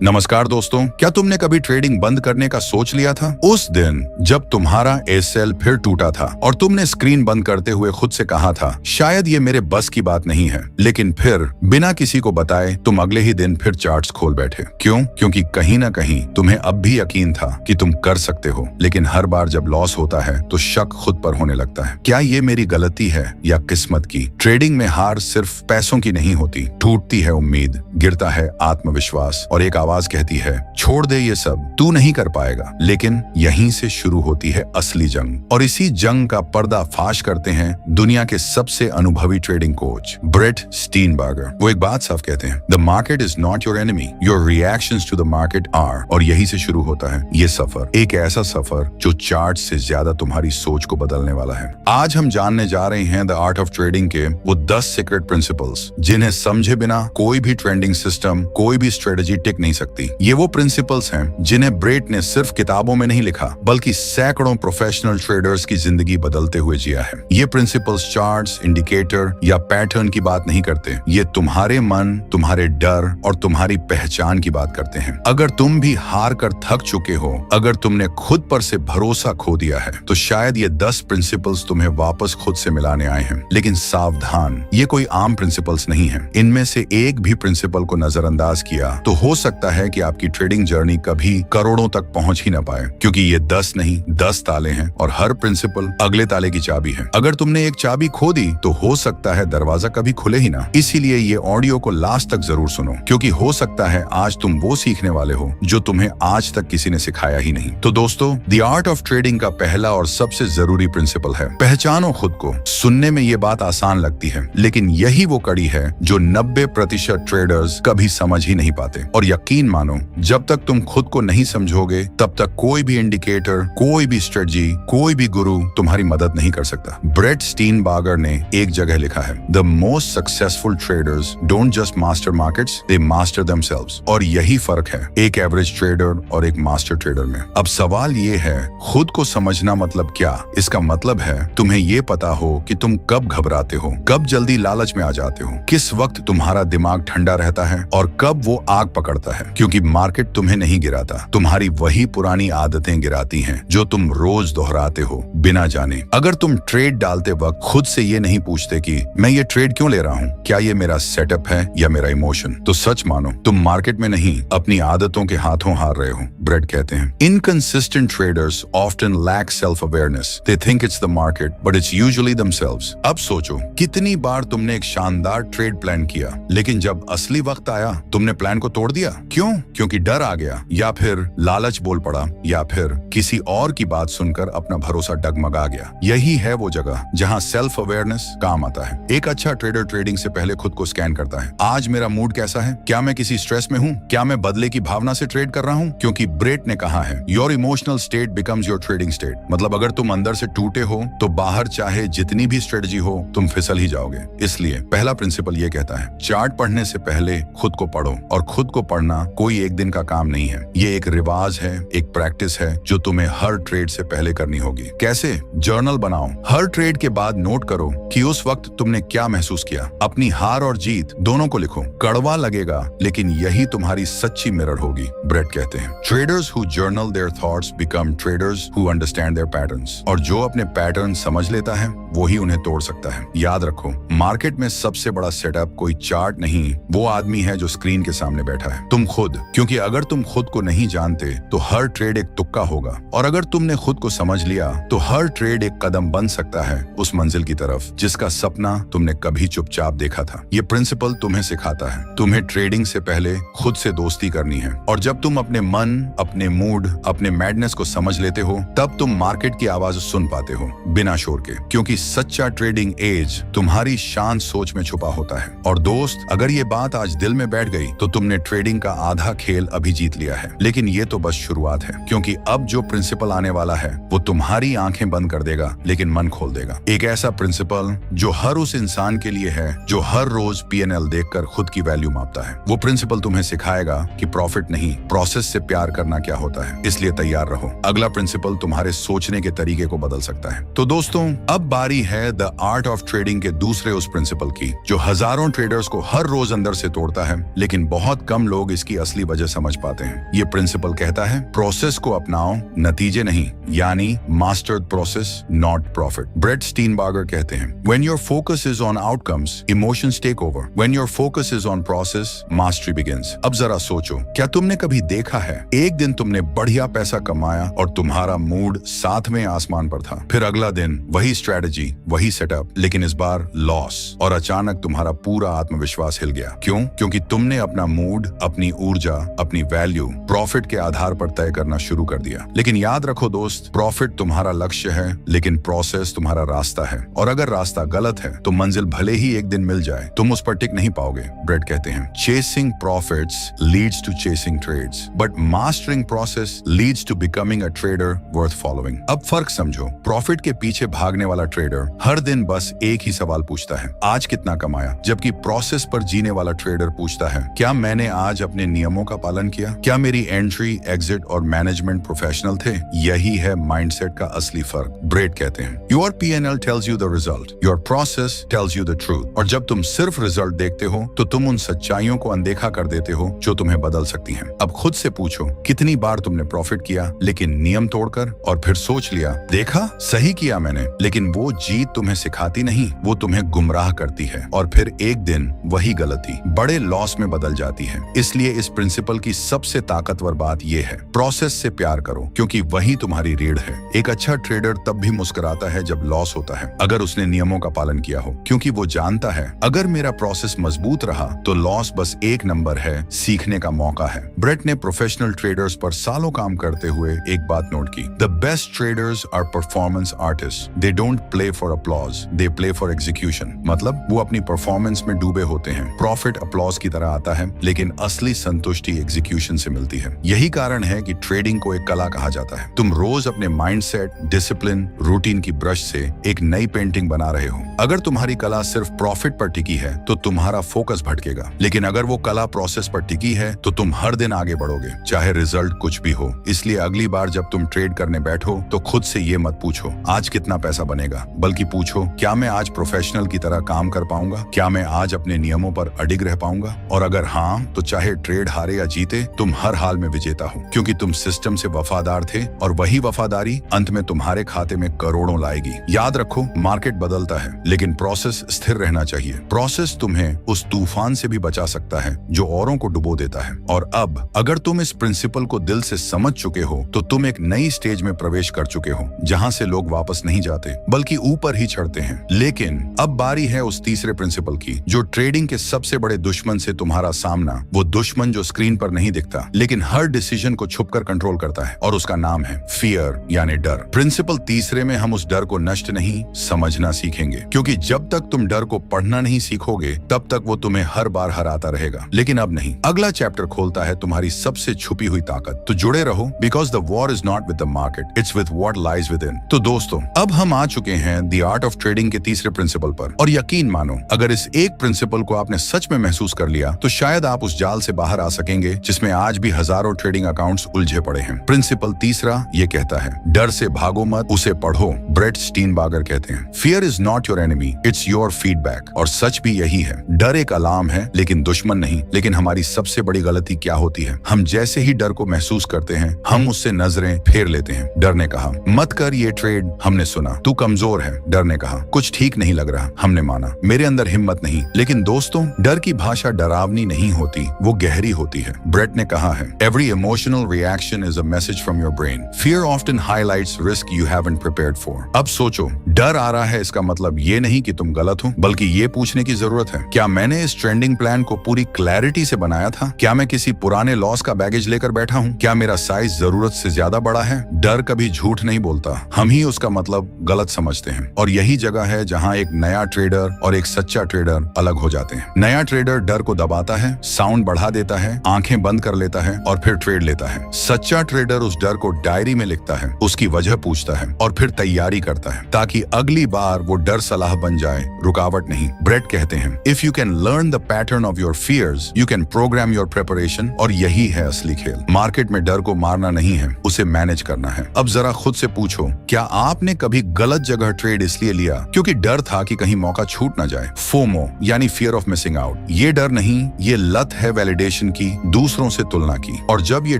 नमस्कार दोस्तों, क्या तुमने कभी ट्रेडिंग बंद करने का सोच लिया था? उस दिन जब तुम्हारा एसएल फिर टूटा था और तुमने स्क्रीन बंद करते हुए खुद से कहा था, शायद ये मेरे बस की बात नहीं है। लेकिन फिर बिना किसी को बताए तुम अगले ही दिन फिर चार्ट्स खोल बैठे। क्यों? क्योंकि कहीं ना कहीं तुम्हें अब भी यकीन था कि तुम कर सकते हो, लेकिन हर बार जब लॉस होता है तो शक खुद पर होने लगता है। क्या ये मेरी गलती है या किस्मत की? ट्रेडिंग में हार सिर्फ पैसों की नहीं होती, टूटती है उम्मीद, गिरता है आत्मविश्वास और एक आवाज कहती है, छोड़ दे ये सब, तू नहीं कर पाएगा। लेकिन यहीं से शुरू होती है असली जंग, और इसी जंग का पर्दाफाश करते हैं दुनिया के सबसे अनुभवी ट्रेडिंग कोच ब्रेट स्टीनबर्गर। वो एक बात साफ कहते हैं, the market is not your enemy, your reactions to the market are. और यही से शुरू होता है ये सफर, एक ऐसा सफर जो चार्ट से ज्यादा तुम्हारी सोच को बदलने वाला है। आज हम जानने जा रहे हैं द आर्ट ऑफ ट्रेडिंग के वो 10 सीक्रेट प्रिंसिपल्स जिन्हें समझे बिना कोई भी ट्रेंडिंग सिस्टम, कोई भी स्ट्रेटेजी टिक नहीं सकती। ये वो प्रिंसिपल्स हैं जिन्हें ब्रेट ने सिर्फ किताबों में नहीं लिखा, बल्कि सैकड़ों प्रोफेशनल ट्रेडर्स की जिंदगी बदलते हुए जिया है। ये प्रिंसिपल्स चार्ट्स, इंडिकेटर या पैटर्न की बात नहीं करते, ये तुम्हारे मन, तुम्हारे डर और तुम्हारी पहचान की बात करते हैं। अगर तुम भी हार कर थक चुके हो, अगर तुमने खुद पर से भरोसा खो दिया है, तो शायद ये 10 प्रिंसिपल्स तुम्हें वापस खुद से मिलाने आए हैं। लेकिन सावधान, ये कोई आम प्रिंसिपल्स नहीं है। इनमें से एक भी प्रिंसिपल को नजरअंदाज किया तो हो सकता है कि आपकी ट्रेडिंग जर्नी कभी करोड़ों तक पहुंच ही ना पाए, क्योंकि ये 10 नहीं 10 ताले हैं और हर प्रिंसिपल अगले ताले की चाबी है। अगर तुमने एक चाबी खो दी तो हो सकता है दरवाजा कभी खुले ही ना। इसीलिए ये ऑडियो को लास्ट तक जरूर सुनो, क्योंकि हो सकता है आज तुम वो सीखने वाले हो जो तुम्हें आज तक किसी ने सिखाया ही नहीं। तो दोस्तों, द आर्ट ऑफ ट्रेडिंग का पहला और सबसे जरूरी प्रिंसिपल है, पहचानो खुद को। सुनने में ये बात आसान लगती है, लेकिन यही वो कड़ी है जो 90% ट्रेडर्स कभी समझ ही नहीं पाते। और यकीन मानो, जब तक तुम खुद को नहीं समझोगे तब तक कोई भी इंडिकेटर, कोई भी स्ट्रेटजी, कोई भी गुरु तुम्हारी मदद नहीं कर सकता। ब्रेट स्टीनबर्गर ने एक जगह लिखा है, the most successful traders don't just master markets, they master themselves. और यही फर्क है एक एवरेज ट्रेडर और एक मास्टर ट्रेडर में। अब सवाल ये है, खुद को समझना मतलब क्या? इसका मतलब है तुम्हें ये पता हो कि तुम कब घबराते हो, कब जल्दी लालच में आ जाते हो, किस वक्त तुम्हारा दिमाग ठंडा रहता है और कब वो आग पकड़ता है। क्योंकि मार्केट तुम्हें नहीं गिराता, तुम्हारी वही पुरानी आदतें गिराती हैं जो तुम रोज दोहराते हो बिना जाने। अगर तुम ट्रेड डालते वक्त खुद से ये नहीं पूछते कि मैं ये ट्रेड क्यों ले रहा हूँ, क्या ये मेरा सेटअप है या मेरा इमोशन, तो सच मानो तुम मार्केट में नहीं अपनी आदतों के हाथों हार रहे हो। ब्रेट कहते हैं, inconsistent traders often lack self awareness, they think it's the market but it's usually themselves. अब सोचो, कितनी बार तुमने एक शानदार ट्रेड प्लान किया, लेकिन जब असली वक्त आया तुमने प्लान को तोड़ दिया। क्यों? क्योंकि डर आ गया, या फिर लालच बोल पड़ा, या फिर किसी और की बात सुनकर अपना भरोसा डगमगा गया। यही है वो जगह जहां सेल्फ अवेयरनेस काम आता है। एक अच्छा ट्रेडर ट्रेडिंग से पहले खुद को स्कैन करता है। आज मेरा मूड कैसा है? क्या मैं किसी स्ट्रेस में हूँ? क्या मैं बदले की भावना से ट्रेड कर रहा हूँ? क्योंकि ब्रेट ने कहा है, your emotional state becomes your trading state. मतलब अगर तुम अंदर से टूटे हो तो बाहर चाहे जितनी भी स्ट्रेटजी हो तुम फिसल ही जाओगे। इसलिए पहला प्रिंसिपल ये कहता है, चार्ट पढ़ने से पहले खुद को पढ़ो। और खुद को पढ़ना कोई एक दिन का काम नहीं है, ये एक रिवाज है, एक प्रैक्टिस है जो तुम्हें हर ट्रेड से पहले करनी होगी। कैसे? जर्नल बनाओ, हर ट्रेड के बाद नोट करो कि उस वक्त तुमने क्या महसूस किया। अपनी हार और जीत दोनों को लिखो। कड़वा लगेगा, लेकिन यही तुम्हारी सच्ची मिरर होगी। ब्रेट कहते हैं, traders who journal their thoughts become traders who understand their patterns. और जो अपने पैटर्न समझ लेता है वो ही उन्हें तोड़ सकता है। याद रखो, मार्केट में सबसे बड़ा सेटअप कोई चार्ट नहीं, वो आदमी है जो स्क्रीन के सामने बैठा है, तुम खुद। क्योंकि अगर तुम खुद को नहीं जानते तो हर ट्रेड एक तुक्का होगा, और अगर तुमने खुद को समझ लिया तो हर ट्रेड एक कदम बन सकता है उस मंजिल की तरफ जिसका सपना तुमने कभी चुपचाप देखा था। ये प्रिंसिपल तुम्हें सिखाता है तुम्हें ट्रेडिंग से पहले खुद से दोस्ती करनी है। और जब तुम अपने मन, अपने मूड, अपने मैडनेस को समझ लेते हो, तब तुम मार्केट की आवाज सुन पाते हो बिना शोर के। क्योंकि सच्चा ट्रेडिंग एज तुम्हारी शांत सोच में छुपा होता है। और दोस्त, अगर ये बात आज दिल में बैठ गई तो तुमने ट्रेडिंग का आधा खेल अभी जीत लिया है। लेकिन ये तो बस शुरुआत है, क्योंकि अब जो प्रिंसिपल आने वाला है वो तुम्हारी आंखें बंद कर देगा लेकिन मन खोल देगा। एक ऐसा प्रिंसिपल जो हर उस इंसान के लिए है जो हर रोज PNL देखकर खुद की वैल्यू मापता है। वो प्रिंसिपल तुम्हें सिखाएगा कि प्रॉफिट नहीं, प्रोसेस से प्यार करना क्या होता है। इसलिए तैयार रहो, अगला प्रिंसिपल तुम्हारे सोचने के तरीके को बदल सकता है। तो दोस्तों, अब बारी है द आर्ट ऑफ ट्रेडिंग के दूसरे उस प्रिंसिपल की जो हजारों ट्रेडर्स को हर रोज अंदर से तोड़ता है, लेकिन बहुत कम लोग इसकी की असली वजह समझ पाते हैं। ये प्रिंसिपल कहता है प्रोसेस को अपनाओ, नतीजे नहीं, यानी mastered process not profit. Brett Steenbarger कहते हैं when your focus is on outcomes, emotions take over. When your focus is on process, mastery begins. अब जरा सोचो, क्या तुमने कभी देखा है एक दिन तुमने बढ़िया पैसा कमाया और तुम्हारा मूड साथ में आसमान पर था, फिर अगला दिन वही स्ट्रेटजी, वही सेटअप, लेकिन इस बार लॉस, और अचानक तुम्हारा पूरा आत्मविश्वास हिल गया। क्यों? क्योंकि तुमने अपना मूड, अपनी ऊर्जा, अपनी वैल्यू प्रॉफिट के आधार पर तय करना शुरू कर दिया। लेकिन याद रखो दोस्त, प्रॉफिट तुम्हारा लक्ष्य है, लेकिन प्रोसेस तुम्हारा रास्ता है। और अगर रास्ता गलत है तो मंजिल भले ही एक दिन मिल जाए, तुम उस पर टिक नहीं पाओगे। ब्रेट कहते हैं chasing profits leads to chasing trades, but mastering process leads to becoming a trader worth following. अब फर्क समझो, प्रॉफिट के पीछे भागने वाला ट्रेडर हर दिन बस एक ही सवाल पूछता है, आज कितना कमाया, जबकि प्रोसेस पर जीने वाला ट्रेडर पूछता है, क्या मैंने आज अपने नियमों का पालन किया, क्या मेरी एंट्री, एग्जिट और मैनेजमेंट प्रोफेशनल थे। यही है माइंडसेट का असली फर्क। ब्रेट कहते हैं your P&L tells you the result, your process tells you the truth. और जब तुम सिर्फ रिजल्ट देखते हो तो तुम उन सच्चाइयों को अनदेखा कर देते हो जो तुम्हें बदल सकती हैं। अब खुद से पूछो, कितनी बार तुमने प्रॉफिट किया लेकिन नियम तोड़कर, और फिर सोच लिया, देखा सही किया मैंने, लेकिन वो जीत तुम्हें सिखाती नहीं, वो तुम्हें गुमराह करती है, और फिर एक दिन वही गलती बड़े लॉस में बदल जाती है। इसलिए इस प्रिंसिपल की सबसे ताकतवर बात यह है, प्रोसेस से प्यार करो, क्योंकि वही तुम्हारी रीढ़ है। एक अच्छा ट्रेडर तब भी मुस्कुराता है जब लॉस होता है, अगर उसने नियमों का पालन किया हो, क्योंकि वो जानता है अगर मेरा प्रोसेस मजबूत रहा तो लॉस बस एक नंबर है, सीखने का मौका है। ब्रेट ने प्रोफेशनल ट्रेडर्स पर सालों काम करते हुए एक बात नोट की, the best traders are performance artist, they don't play for applause, they play for execution. मतलब वो अपनी परफॉर्मेंस में डूबे होते हैं। प्रॉफिट अपलॉज की तरह आता है, लेकिन असली संतुष्टि एग्जीक्यूशन से मिलती है। यही कारण है कि ट्रेडिंग को एक कला कहा जाता है। तुम रोज अपने माइंडसेट, डिसिप्लिन, रूटीन की ब्रश से एक नई पेंटिंग बना रहे हो। अगर तुम्हारी कला सिर्फ प्रॉफिट पर टिकी है तो तुम्हारा फोकस भटकेगा, लेकिन अगर वो कला प्रोसेस पर टिकी है तो तुम हर दिन आगे बढ़ोगे, चाहे रिजल्ट कुछ भी हो। इसलिए अगली बार जब तुम ट्रेड करने बैठो तो खुद से ये मत पूछो आज कितना पैसा बनेगा, बल्कि पूछो क्या मैं आज प्रोफेशनल की तरह काम कर पाऊंगा, क्या मैं आज अपने नियमों पर अडिग रह पाऊंगा। और अगर हाँ, तो चाहे ट्रेड हारे या जीते, तुम हर हाल में विजेता हो, क्योंकि तुम सिस्टम से वफादार थे, और वही वफादारी अंत में तुम्हारे खाते में करोड़ों लाएगी। याद रखो, मार्केट बदलता है, लेकिन प्रोसेस स्थिर रहना चाहिए। प्रोसेस तुम्हें उस तूफान से भी बचा सकता है जो औरों को डुबो देता है। और अब अगर तुम इस प्रिंसिपल को दिल से समझ चुके हो तो तुम एक नई स्टेज में प्रवेश कर चुके हो, जहां से लोग वापस नहीं जाते बल्कि ऊपर ही चढ़ते हैं। लेकिन अब बारी है उस तीसरे प्रिंसिपल की, जो ट्रेडिंग के सबसे बड़े दुश्मन से तुम्हारा सामना, वो दुश्मन जो स्क्रीन पर नहीं दिखता लेकिन हर डिसीजन को छुपकर कंट्रोल करता है, और उसका नाम है फियर, यानी डर। प्रिंसिपल तीसरे में हम उस डर को नष्ट नहीं, समझना सीखेंगे, क्योंकि जब तक तुम डर को पढ़ना नहीं सीखोगे तब तक वो तुम्हें हर बार हराता रहेगा। लेकिन अब नहीं, अगला चैप्टर खोलता है तुम्हारी सबसे छुपी हुई ताकत। तो जुड़े रहो, because the war is not with the market, it's with what lies with in. तो दोस्तों, अब हम आ चुके हैं द आर्ट ऑफ ट्रेडिंग के तीसरे प्रिंसिपल पर, और यकीन मानो, अगर इस एक प्रिंसिपल को आपने सच में महसूस कर लिया तो शायद आप उस जाल से बाहर आ सकेंगे जिसमें आज भी हजारों ट्रेडिंग अकाउंट्स उलझे पड़े हैं। प्रिंसिपल तीसरा ये कहता है, डर से भागो मत, उसे पढ़ो। ब्रेट स्टीनबार्गर कहते हैं fear is not your enemy, it's your feedback. और सच भी यही है, डर एक अलार्म है लेकिन दुश्मन नहीं। लेकिन हमारी सबसे बड़ी गलती क्या होती है, हम जैसे ही डर को महसूस करते हैं हम उससे नजरें फेर लेते हैं। डर ने कहा मत कर ये ट्रेड, हमने सुना। तू कमजोर है, डर ने कहा। कुछ ठीक नहीं लग रहा, हमने माना। मेरे अंदर हिम्मत नहीं। लेकिन दोस्तों, डर की भाषा डरावनी नहीं होती, वो गहरी होती है। ब्रेट ने कहा है every emotional reaction is a message from your brain, fear often highlights risk you haven't prepared for. अब सोचो, डर आ रहा है, इसका मतलब ये नहीं कि तुम गलत हो, बल्कि ये पूछने की जरूरत है, क्या मैंने इस ट्रेंडिंग प्लान को पूरी क्लैरिटी से बनाया था? क्या मैं किसी पुराने लॉस का बैगेज लेकर बैठा हूँ? क्या मेरा साइज जरूरत से ज्यादा बड़ा है? डर कभी झूठ नहीं बोलता, हम ही उसका मतलब गलत समझते हैं। और यही जगह है जहाँ एक नया ट्रेडर और एक सच्चा ट्रेडर अलग हो जाते हैं। नया ट्रेडर डर को दबाता है, साउंड बढ़ा देता है, आंखें बंद कर लेता है और फिर ट्रेड लेता है। सच्चा ट्रेडर उस डर को डायरी में लिखता है, उसकी वजह पूछता है और फिर तैयारी करता है, ताकि अगली बार वो डर सलाह बन जाए, रुकावट नहीं। ब्रेट कहते हैं if you can learn the pattern of your fears you can program your preparation. और यही है असली खेल। मार्केट में डर को मारना नहीं है, उसे मैनेज करना है। अब जरा खुद से पूछो, क्या आपने कभी गलत जगह ट्रेड इसलिए लिया क्योंकि डर था कि कहीं मौका छूट ना जाए? फोमो यानी फियर ऑफ मिसिंग आउट। ये डर नहीं, ये लत है वैलिडेशन कंपैरिजन की, दूसरों से तुलना की, और जब ये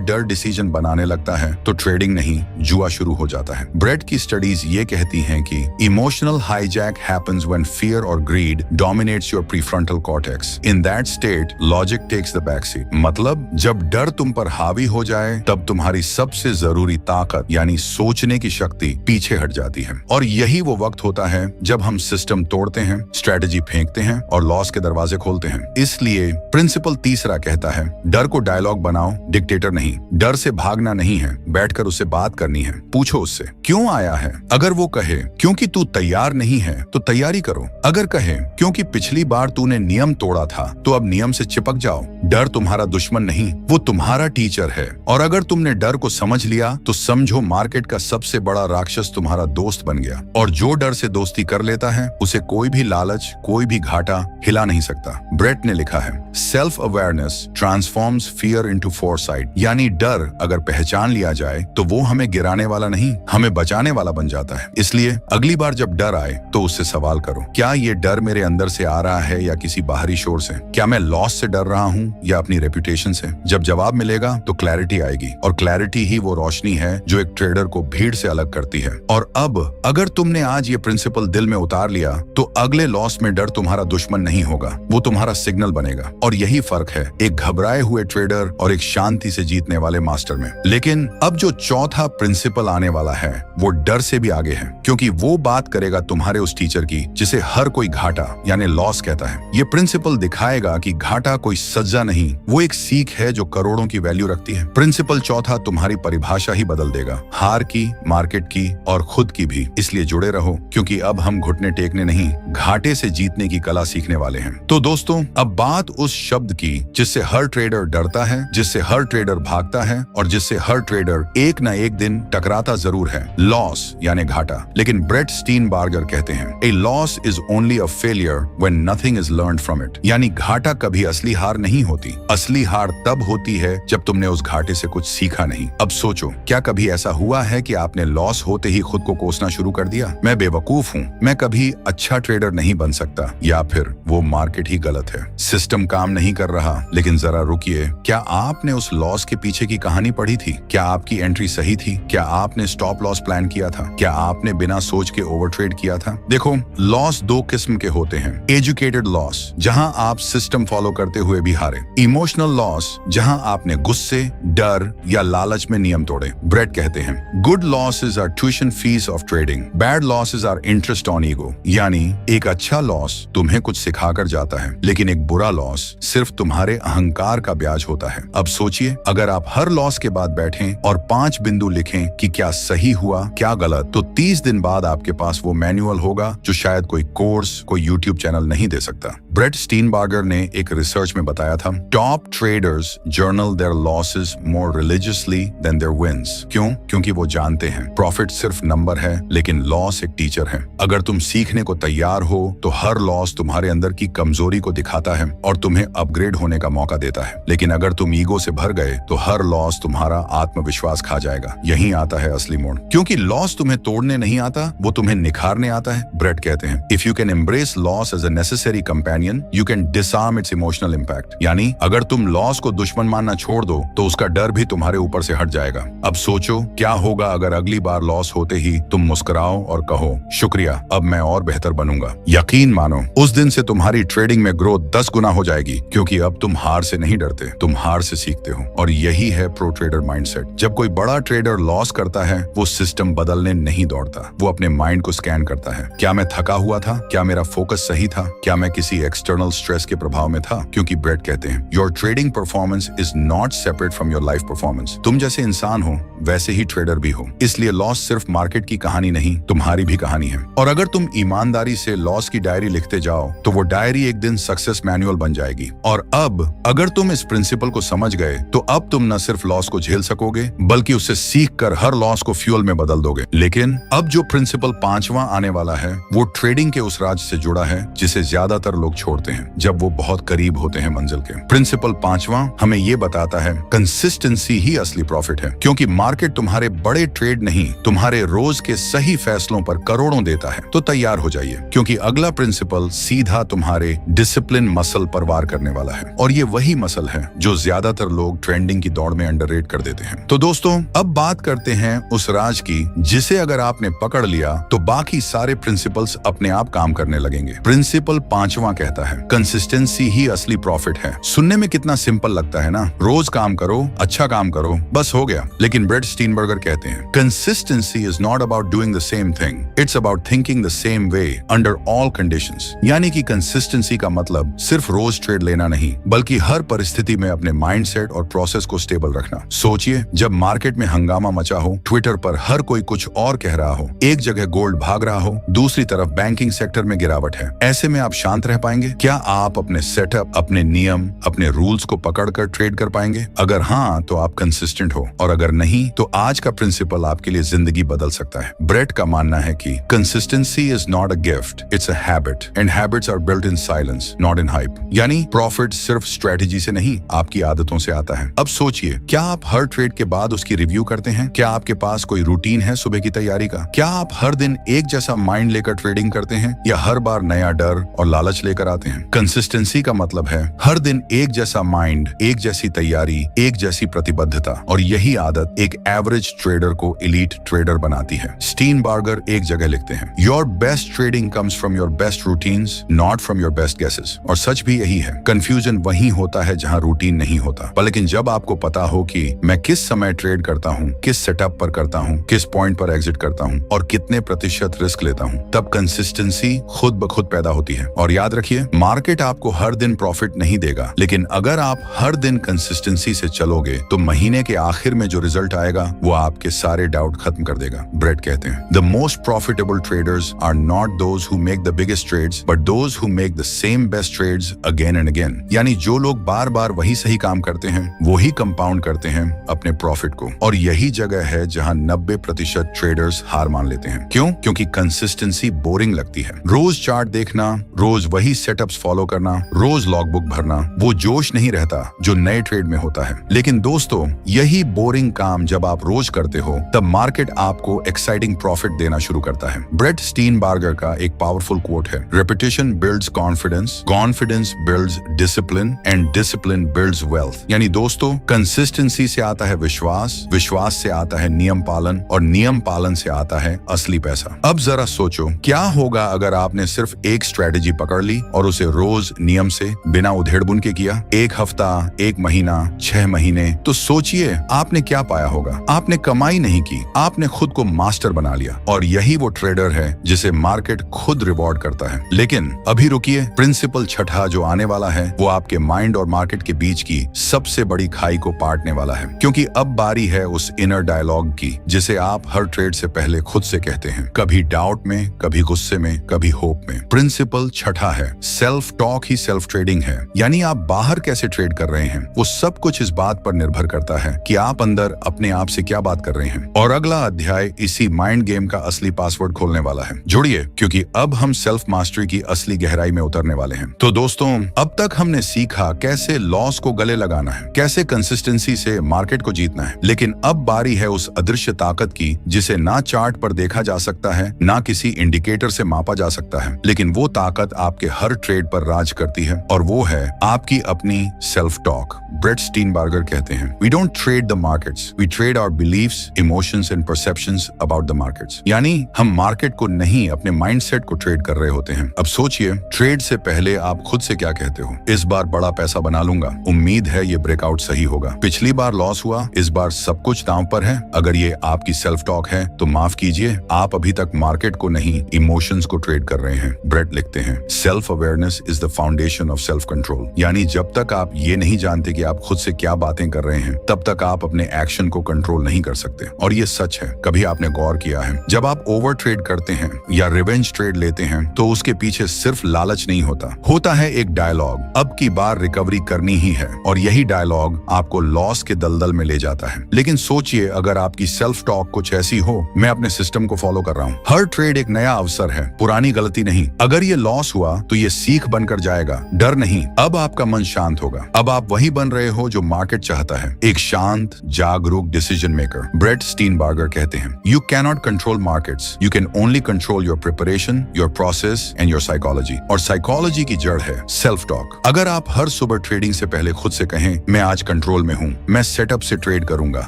डर डिसीजन बनाने लगता है तो ट्रेडिंग नहीं, जुआ शुरू हो जाता है। ब्रेट की स्टडीज ये कहती हैं कि emotional hijack happens when fear और greed dominates your prefrontal cortex. In that state logic takes the back seat. मतलब जब डर तुम पर हावी हो जाए तब तुम्हारी सबसे जरूरी ताकत यानी सोचने की शक्ति पीछे हट जाती है। और यही वो वक्त होता है जब हम सिस्टम तोड़ते हैं, स्ट्रेटजी फेंकते हैं और लॉस के दरवाजे खोलते हैं। इसलिए प्रिंसिपल तीसरा कहता है, डर को डायलॉग बनाओ, डिक्टेटर नहीं। डर से भागना नहीं है, बैठकर उससे बात करनी है। पूछो उससे क्यों आया है। अगर वो कहे क्योंकि तू तैयार नहीं है तो तैयारी करो। अगर कहे क्योंकि पिछली बार तूने नियम तोड़ा था तो अब नियम से चिपक जाओ। डर तुम्हारा दुश्मन नहीं, वो तुम्हारा टीचर है। और अगर तुमने डर को समझ लिया तो समझो मार्केट का सबसे बड़ा राक्षस तुम्हारा दोस्त बन गया। और जो डर से दोस्ती कर लेता है उसे कोई भी लालच, कोई भी घाटा हिला नहीं सकता। ब्रेट ने लिखा है, self awareness transforms fear into foresight. यानी डर अगर पहचान लिया जाए तो वो हमें गिराने वाला नहीं, हमें बचाने वाला बन जाता है। इसलिए अगली बार जब डर आए तो उससे सवाल करो, क्या ये डर मेरे अंदर से आ रहा है या किसी बाहरी शोर से? क्या मैं लॉस से डर रहा हूँ या अपनी रेपुटेशन से? जब जवाब मिलेगा तो क्लैरिटी आएगी, और क्लैरिटी ही वो रोशनी है जो एक ट्रेडर को भीड़ से अलग करती है। और अब अगर तुमने आज ये प्रिंसिपल दिल में उतार लिया तो अगले लॉस में डर तुम्हारा दुश्मन नहीं होगा, वो तुम्हारा सिग्नल बनेगा। और यही फर्क है एक घबराए हुए ट्रेडर और एक शांति से जीतने वाले मास्टर में। लेकिन अब जो चौथा प्रिंसिपल आने वाला है वो डर से भी आगे है, क्योंकि वो बात करेगा तुम्हारे उस टीचर की जिसे हर कोई घाटा यानी लॉस कहता है। ये प्रिंसिपल दिखाएगा कि घाटा कोई सजा नहीं, वो एक सीख है जो करोड़ों की वैल्यू रखती है। प्रिंसिपल चौथा तुम्हारी परिभाषा ही बदल देगा, हार की, मार्केट की और खुद की भी। इसलिए जुड़े रहो, क्योंकि अब हम घुटने टेकने नहीं, घाटे से जीतने की कला सीखने वाले हैं। तो दोस्तों, अब बात उस शब्द की जिससे हर ट्रेडर डरता है, जिससे हर ट्रेडर भागता है और जिससे हर ट्रेडर एक न एक दिन टकराता जरूर है, लॉस यानी घाटा। लेकिन ब्रेट स्टीनबार्गर कहते हैं, a loss is only a failure when nothing is learned from it. यानी घाटा कभी असली हार नहीं होती, असली हार तब होती है जब तुमने उस घाटे से कुछ सीखा नहीं। अब सोचो, क्या कभी ऐसा हुआ है कि आपने लॉस होते ही खुद को कोसना शुरू कर दिया? मैं बेवकूफ हूँ, मैं कभी अच्छा ट्रेडर नहीं बन सकता, या फिर वो मार्केट ही गलत है, सिस्टम काम नहीं कर रहा। लेकिन जरा रुकिए, क्या आपने उस लॉस के पीछे की कहानी पढ़ी थी? क्या आपकी एंट्री सही थी? क्या आपने स्टॉप लॉस प्लान किया था? क्या आपने बिना सोच के ओवर ट्रेड किया था? देखो, लॉस दो किस्म के होते हैं। एजुकेटेड लॉस, जहां आप सिस्टम फॉलो करते हुए भी हारे। इमोशनल लॉस, जहां आपने गुस्से, डर या लालच में नियम तोड़े। ब्रेट कहते हैं, good losses are tuition fees of trading, bad losses are interest on ego. यानी एक अच्छा लॉस तुम्हें कुछ सिखाकर जाता है, लेकिन एक बुरा लॉस सिर्फ तुम्हारे अहंकार का ब्याज होता है। अब सोचिए, अगर आप हर लॉस के बाद बैठें और 5 बिंदु लिखें कि क्या सही हुआ, क्या गलत, तो 30 दिन बाद आपके पास वो मैनुअल होगा जो शायद कोई कोर्स, कोई यूट्यूब चैनल नहीं दे सकता। ब्रेट स्टीनबार्गर ने एक रिसर्च में बताया था, top traders journal their losses more religiously than their wins. क्यों? क्योंकि वो जानते हैं प्रॉफिट सिर्फ नंबर है, लेकिन लॉस एक टीचर है। अगर तुम सीखने को तैयार हो तो हर लॉस तुम्हारे अंदर की कमजोरी को दिखाता है और तुम्हें अपग्रेड होने का मौका देता है। लेकिन अगर तुम ईगो से भर गए तो हर लॉस तुम्हारा आत्मविश्वास खा जाएगा। यहीं आता है असली मोड़, क्योंकि लॉस तुम्हें तोड़ने नहीं आता, वो तुम्हें निखारने आता है। ब्रेट कहते हैं, if you can embrace loss as a necessary companion, you can disarm its emotional impact. यानी अगर तुम लॉस को दुश्मन मानना छोड़ दो तो उसका डर भी तुम्हारे ऊपर से हट जाएगा। अब सोचो, क्या होगा अगर अगली बार लॉस होते ही तुम मुस्कुराओ और कहो, शुक्रिया, अब मैं और बेहतर बनूंगा। यकीन मानो, उस दिन से तुम्हारी ट्रेडिंग में ग्रोथ 10 गुना हो जाएगी, क्योंकि अब तुम हार से नहीं डरते, तुम हार से सीखते हो। और यही है प्रो ट्रेडर माइंडसेट। जब कोई बड़ा ट्रेडर लॉस करता है, वो सिस्टम बदलने नहीं दौड़ता, वो अपने माइंड को स्कैन करता है। क्या मैं थका हुआ था? क्या मेरा फोकस सही था? क्या मैं किसी एक्सटर्नल स्ट्रेस के प्रभाव में था? क्योंकि ब्रेट कहते हैं, your trading performance is not separate from your life performance. तुम जैसे इंसान हो वैसे ही ट्रेडर भी हो। इसलिए लॉस सिर्फ मार्केट की कहानी नहीं, तुम्हारी भी कहानी है। और अगर तुम ईमानदारी से लॉस की डायरी लिखते जाओ तो वो डायरी एक दिन सक्सेस मैनुअल बन जाएगी। और अब अगर तुम इस प्रिंसिपल को समझ गए तो अब तुम न सिर्फ लॉस को झेल सकोगे, बल्कि उससे सीख कर हर लॉस को फ्यूल में बदल दोगे। लेकिन अब जो प्रिंसिपल 5वां आने वाला है वो ट्रेडिंग के उस राज से जुड़ा है जिसे ज्यादातर लोग छोड़ते हैं जब वो बहुत करीब होते हैं मंजिल के। प्रिंसिपल 5वां हमें ये बताता है, कंसिस्टेंसी ही असली प्रॉफिट है, क्योंकि मार्केट तुम्हारे बड़े ट्रेड नहीं, तुम्हारे रोज के सही फैसलों पर करोड़ों देता है। तो तैयार हो जाइए, क्योंकि अगला प्रिंसिपल सीधा तुम्हारे डिसिप्लिन मसल पर वार करने वाला है। और ये वही वही मसल है जो ज्यादातर लोग ट्रेंडिंग की दौड़ में अंडररेट कर देते हैं। तो दोस्तों, अब बात करते हैं उस राज की जिसे अगर आपने पकड़ लिया तो बाकी सारे प्रिंसिपल्स अपने आप काम करने लगेंगे। प्रिंसिपल 5वां कहता है, कंसिस्टेंसी ही असली प्रॉफिट है। सुनने में कितना सिंपल लगता है ना, रोज काम करो, अच्छा काम करो, बस हो गया। लेकिन ब्रेट स्टीनबर्गर कहते हैं, consistency is not about doing the same thing, it's about thinking the same way under all conditions. यानी कि कंसिस्टेंसी का मतलब सिर्फ रोज ट्रेड लेना नहीं, बल्कि हर परिस्थिति में अपने माइंडसेट और प्रोसेस को स्टेबल रखना। सोचिए, जब मार्केट में हंगामा मचा हो, ट्विटर पर हर कोई कुछ और कह रहा हो, एक जगह गोल्ड भाग रहा हो, दूसरी तरफ बैंकिंग सेक्टर में गिरावट है, ऐसे में आप शांत रह पाएंगे? क्या आप अपने सेटअप, अपने नियम, अपने रूल्स को पकड़कर ट्रेड कर पाएंगे? अगर हाँ, तो आप कंसिस्टेंट हो, और अगर नहीं, तो आज का प्रिंसिपल आपके लिए जिंदगी बदल सकता है। ब्रेट का मानना है कि consistency is not a gift, it's a habit, and habits are built in silence, not in hype. यानी प्रॉफिट सिर्फ स्ट्रेटेजी से नहीं, आपकी आदतों से आता है। अब सोचिए, क्या आप हर ट्रेड के बाद उसकी रिव्यू करते हैं? क्या आपके पास कोई रूटीन है सुबह की तैयारी का? क्या आप हर दिन एक जैसा माइंड लेकर ट्रेडिंग करते हैं, या हर बार नया डर और लालच लेकर आते हैं? कंसिस्टेंसी का मतलब है हर दिन एक जैसा माइंड, एक जैसी तैयारी, एक जैसी प्रतिबद्धता, और यही आदत एक एवरेज ट्रेडर को एलीट ट्रेडर बनाती है। स्टीनबर्गर एक जगह लिखते हैं, your best trading comes from your best routines, not from your best guesses. और सच भी यही है, कंफ्यूजन वहीं होता है जहां रूटीन नहीं होता। लेकिन जब आपको पता हो कि मैं किस समय ट्रेड करता हूं, किस सेटअप पर करता हूं, किस पॉइंट पर एग्जिट करता हूं, और कितने प्रतिशत रिस्क लेता हूं, तब कंसिस्टेंसी खुद ब खुद पैदा होती है। और याद रखिए, मार्केट आपको हर दिन प्रॉफिट नहीं देगा, लेकिन अगर आप हर दिन कंसिस्टेंसी से चलोगे तो महीने के आखिर में जो रिजल्ट आएगा वो आपके सारे डाउट खत्म कर देगा। ब्रेट कहते हैं, the most profitable traders are not those who make the biggest trades, but those who make the same best trades again and again. यानी जो लोग बार बार वही सही काम करते हैं, वही कंपाउंड करते हैं अपने प्रॉफिट को। और यही जगह है जहां 90% ट्रेडर्स हार मान लेते हैं। क्यों? क्योंकि कंसिस्टेंसी बोरिंग लगती है। रोज चार्ट देखना, रोज वही सेटअप्स फॉलो करना, रोज लॉगबुक भरना, वो जोश नहीं रहता जो नए ट्रेड में होता है। लेकिन दोस्तों, यही बोरिंग काम जब आप रोज करते हो, तब मार्केट आपको एक्साइटिंग प्रॉफिट देना शुरू करता है। ब्रेट स्टीनबर्गर का एक पावरफुल कोट है, repetition builds confidence, confidence builds discipline, and discipline builds wealth. यानी दोस्तों, कंसिस्टेंसी से आता है विश्वास, विश्वास से आता है नियम पालन, और नियम पालन से आता है असली पैसा। अब जरा सोचो, क्या होगा अगर आपने सिर्फ एक स्ट्रेटेजी पकड़ ली और उसे रोज नियम से बिना उधेड़बुन के किया, एक हफ्ता, एक महीना, 6 महीने। तो सोचिए आपने क्या पाया होगा। आपने कमाई नहीं की, आपने खुद को मास्टर बना लिया। और यही वो ट्रेडर है जिसे मार्केट खुद रिवॉर्ड करता है। लेकिन अभी रुकिए, प्रिंसिपल छठा जो आने वाला है वो आपके माइंड और मार्केट के बीच की सबसे बड़ी खाई को पाटने वाला है। क्योंकि अब बारी है उस इनर डायलॉग की जिसे आप हर ट्रेड से पहले खुद से कहते हैं, कभी डाउट में, कभी गुस्से में, कभी होप में। प्रिंसिपल छठा है, सेल्फ टॉक ही सेल्फ ट्रेडिंग है। यानी आप बाहर कैसे ट्रेड कर रहे हैं, वो सब कुछ इस बात पर निर्भर करता है कि आप अंदर अपने आप से क्या बात कर रहे हैं। और अगला अध्याय इसी माइंड गेम का असली पासवर्ड खोलने वाला है। जुड़िए, क्योंकि अब हम सेल्फ मास्टरी की असली गहराई में उतरने वाले हैं। तो दोस्तों, अब तक हमने सीखा कैसे लॉस को गले लगाना है, कैसे कंसिस्टेंसी से मार्केट को जीतना है। लेकिन अब बारी है उस अदृश्य ताकत की जिसे ना चार्ट पर देखा जा सकता है, ना किसी इंडिकेटर से मापा जा सकता है, लेकिन वो ताकत आपके हर ट्रेड पर राज करती है, और वो है आपकी अपनी सेल्फ टॉक। ब्रेट स्टीनबर्गर कहते हैं, we don't trade the markets, we trade our beliefs, emotions and perceptions about the markets. यानी हम मार्केट को नहीं, अपने माइंडसेट को ट्रेड कर रहे होते हैं। अब सोचिए, ट्रेड से पहले आप खुद से क्या कहते हो? इस बार बड़ा पैसा बना लूंगा, उम्मीद है ये ब्रेकआउट सही होगा, पिछली बार लॉस हुआ, इस बार सब कुछ दांव पर है। अगर ये आपकी सेल्फ टॉक है तो माफ कीजिए, आप अभी तक मार्केट को नहीं, इमोशंस को ट्रेड कर रहे हैं। ब्रेट लिखते हैं, self awareness is the foundation of self control. यानी जब तक आप ये नहीं जानते कि आप खुद से क्या बातें कर रहे हैं, तब तक आप अपने एक्शन को कंट्रोल नहीं कर सकते। और ये सच है। कभी आपने गौर किया है, जब आप ओवर ट्रेड करते हैं या रिवेंज ट्रेड लेते हैं, तो उसके पीछे सिर्फ लालच नहीं होता है एक डायलॉग, अब की बार रिकवरी करनी ही है। और यही डायलॉग आपको लॉस के दलदल में ले जाता है। लेकिन सोचिए, अगर आपकी सेल्फ टॉक कुछ ऐसी हो, मैं अपने सिस्टम को फॉलो कर रहा हूँ, हर ट्रेड एक नया अवसर है, पुरानी गलती नहीं। अगर ये लॉस हुआ तो ये सीख बनकर जाएगा, डर नहीं। अब आपका मन शांत होगा। अब आप वही बन रहे हो जो मार्केट चाहता है, एक शांत, जागरूक डिसीजन मेकर। ब्रेट स्टीनबर्गर कहते हैं, you cannot control markets, you can only control your preparation, your process and your psychology. और साइकोलॉजी की जड़ है सेल्फ टॉक। अगर आप हर सुबह बार ट्रेडिंग से पहले खुद से कहें, मैं आज कंट्रोल में हूँ, मैं सेटअप से ट्रेड करूंगा,